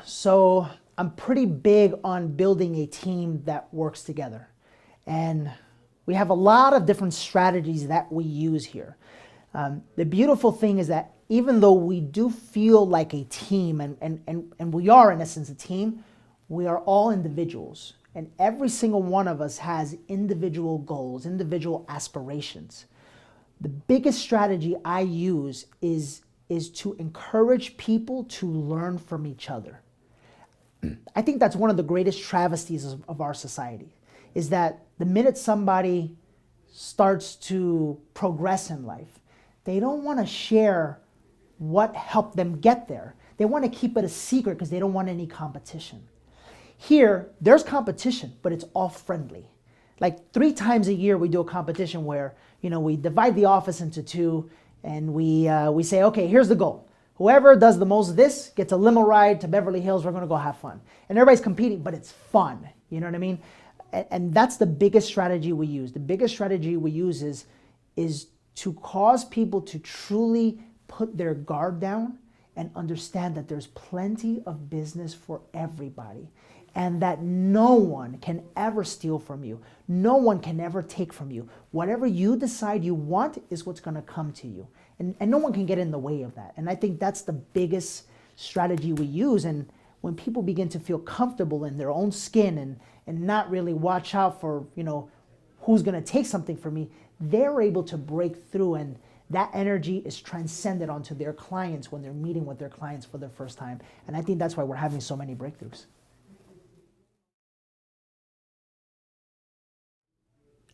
So I'm pretty big on building a team that works together. And we have a lot of different strategies that we use here. The beautiful thing is that even though we do feel like a team, and we are in essence a team, we are all individuals. And every single one of us has individual goals, individual aspirations. The biggest strategy I use is to encourage people to learn from each other. I think that's one of the greatest travesties of our society, is that the minute somebody starts to progress in life, they don't want to share what helped them get there. They want to keep it a secret because they don't want any competition. Here, there's competition, but it's all friendly. Like 3 times a year, we do a competition where, we divide the office into 2, and we say, okay, here's the goal. Whoever does the most of this gets a limo ride to Beverly Hills. We're going to go have fun. And everybody's competing, but it's fun. You know what I mean? And that's the biggest strategy we use. The biggest strategy we use is to cause people to truly put their guard down and understand that there's plenty of business for everybody, and that no one can ever steal from you. No one can ever take from you. Whatever you decide you want is what's going to come to you. And no one can get in the way of that. And I think that's the biggest strategy we use. And when people begin to feel comfortable in their own skin and not really watch out for, who's going to take something from me, they're able to break through, and that energy is transcended onto their clients when they're meeting with their clients for the first time. And I think that's why we're having so many breakthroughs.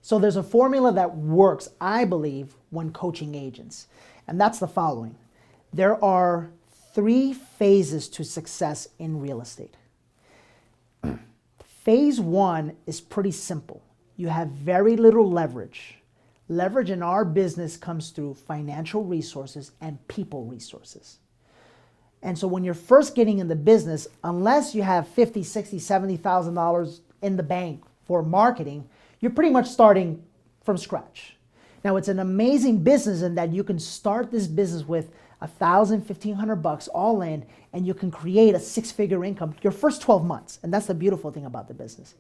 So there's a formula that works, I believe, when coaching agents. And that's the following. There are 3 phases to success in real estate. Phase 1 is pretty simple. You have very little leverage. Leverage in our business comes through financial resources and people resources. And so when you're first getting in the business, unless you have $50,000, $60,000, $70,000 in the bank for marketing, you're pretty much starting from scratch. Now, it's an amazing business in that you can start this business with $1,000, $1,500 all in, and you can create a 6-figure income your first 12 months. And that's the beautiful thing about the business.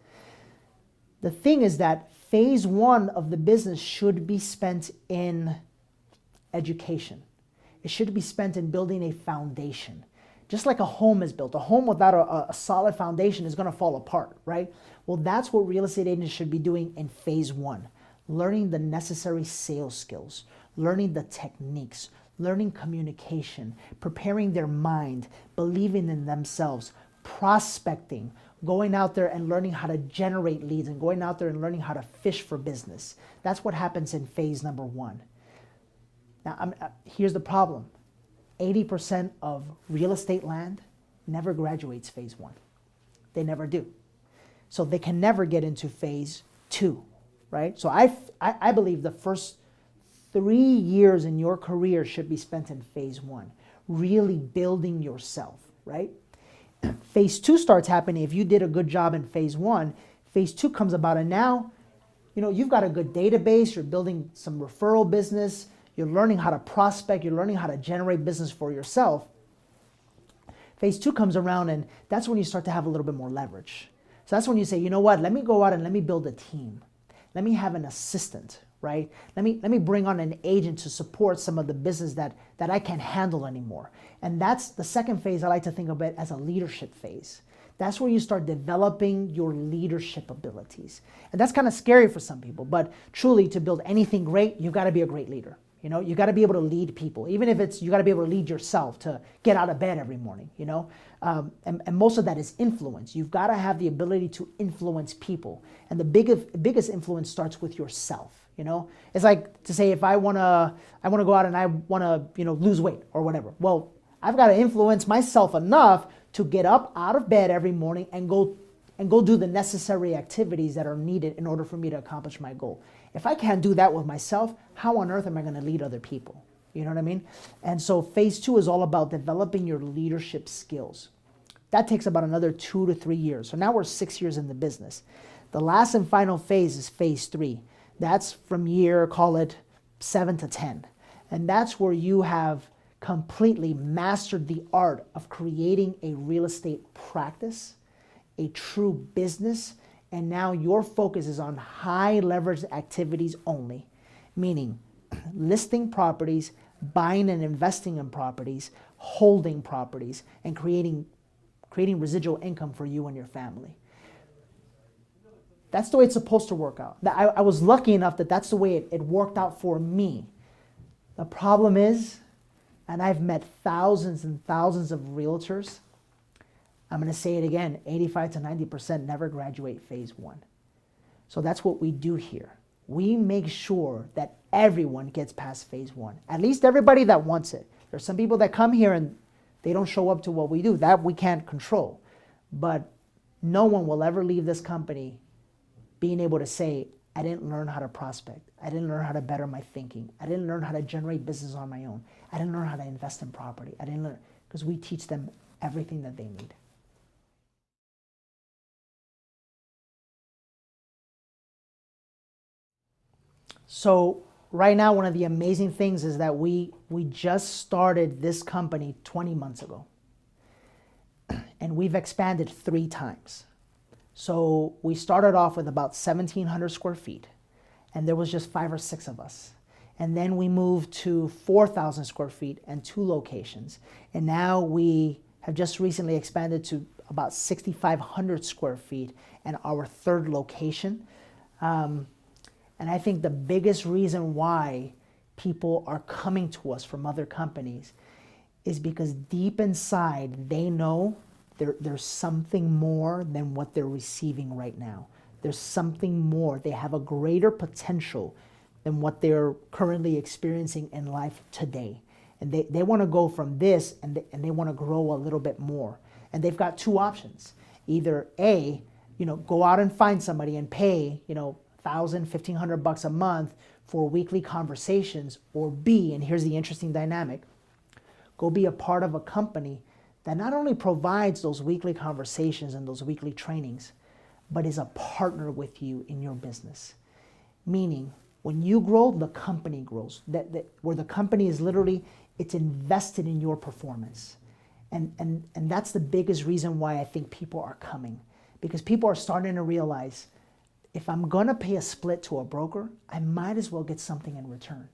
The thing is that phase 1 of the business should be spent in education. It should be spent in building a foundation. Just like a home is built. A home without a solid foundation is going to fall apart, right? Well, that's what real estate agents should be doing in phase 1. Learning the necessary sales skills, learning the techniques, learning communication, preparing their mind, believing in themselves, prospecting, going out there and learning how to generate leads, and going out there and learning how to fish for business. That's what happens in phase number 1. Now, here's the problem. 80% of real estate land never graduates phase 1. They never do. So they can never get into phase 2, right? So I believe the first 3 years in your career should be spent in phase 1, really building yourself, right? Phase 2 starts happening if you did a good job in phase 1. Phase 2 comes about, and now, you've got a good database, you're building some referral business, you're learning how to prospect, you're learning how to generate business for yourself. Phase 2 comes around, and that's when you start to have a little bit more leverage. So that's when you say, you know what, let me go out and let me build a team. Let me have an assistant, right? Let me bring on an agent to support some of the business that I can't handle anymore. And that's the second phase. I like to think of it as a leadership phase. That's where you start developing your leadership abilities. And that's kind of scary for some people, but truly, to build anything great, you've got to be a great leader. You got to be able to lead people, even if you got to be able to lead yourself to get out of bed every morning, and most of that is influence. You've got to have the ability to influence people. And the biggest influence starts with yourself. It's like to say, if I want to go out and I want to, lose weight or whatever. Well, I've got to influence myself enough to get up out of bed every morning and go do the necessary activities that are needed in order for me to accomplish my goal. If I can't do that with myself, how on earth am I going to lead other people? You know what I mean? And so phase 2 is all about developing your leadership skills. That takes about another 2 to 3 years. So now we're 6 years in the business. The last and final phase is phase 3. That's from year, call it 7 to 10. And that's where you have completely mastered the art of creating a real estate practice, a true business, and now your focus is on high leverage activities only, meaning listing properties, buying and investing in properties, holding properties, and creating residual income for you and your family. That's the way it's supposed to work out. I was lucky enough that that's the way it worked out for me. The problem is, and I've met thousands and thousands of realtors, I'm going to say it again, 85 to 90% never graduate phase one. So that's what we do here. We make sure that everyone gets past phase one, at least everybody that wants it. There's some people that come here and they don't show up to what we do. That we can't control. But no one will ever leave this company being able to say, I didn't learn how to prospect. I didn't learn how to better my thinking. I didn't learn how to generate business on my own. I didn't learn how to invest in property. I didn't learn, because we teach them everything that they need. So right now, one of the amazing things is that we just started this company 20 months ago. And we've expanded 3 times. So we started off with about 1,700 square feet, and there was just 5 or 6 of us. And then we moved to 4,000 square feet and 2 locations. And now we have just recently expanded to about 6,500 square feet and our 3rd location. And I think the biggest reason why people are coming to us from other companies is because deep inside they know there's something more than what they're receiving right now. There's something more. They have a greater potential than what they're currently experiencing in life today. And they want to go from this and they want to grow a little bit more. And they've got 2 options. Either A, go out and find somebody and pay, $1,000, $1,500 a month for weekly conversations, or B, and here's the interesting dynamic, go be a part of a company that not only provides those weekly conversations and those weekly trainings, but is a partner with you in your business. Meaning, when you grow, the company grows. Where the company is literally, it's invested in your performance. And that's the biggest reason why I think people are coming. Because people are starting to realize, if I'm gonna pay a split to a broker, I might as well get something in return.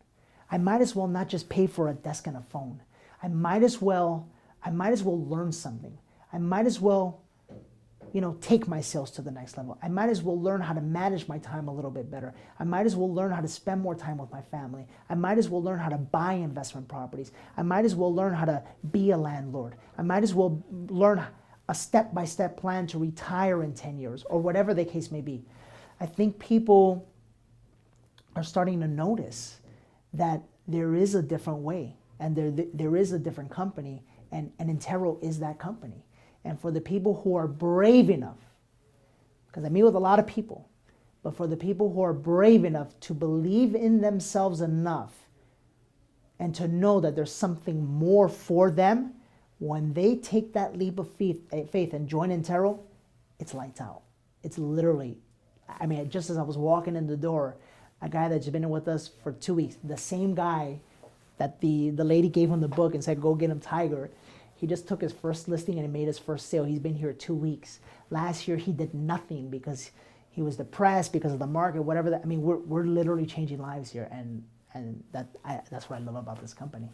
I might as well not just pay for a desk and a phone. I might as well learn something. I might as well, take my sales to the next level. I might as well learn how to manage my time a little bit better. I might as well learn how to spend more time with my family. I might as well learn how to buy investment properties. I might as well learn how to be a landlord. I might as well learn a step-by-step plan to retire in 10 years, or whatever the case may be. I think people are starting to notice that there is a different way, and there is a different company, and Intero is that company. And for the people who are brave enough, because I meet with a lot of people, but for the people who are brave enough to believe in themselves enough and to know that there's something more for them, when they take that leap of faith and join Intero, it's lights out. It's literally, just as I was walking in the door, a guy that's been with us for 2 weeks, the same guy that the lady gave him the book and said, go get him Tiger, he just took his first listing and he made his first sale. He's been here 2 weeks. Last year he did nothing because he was depressed because of the market, whatever that. We're literally changing lives here, and that's what I love about this company.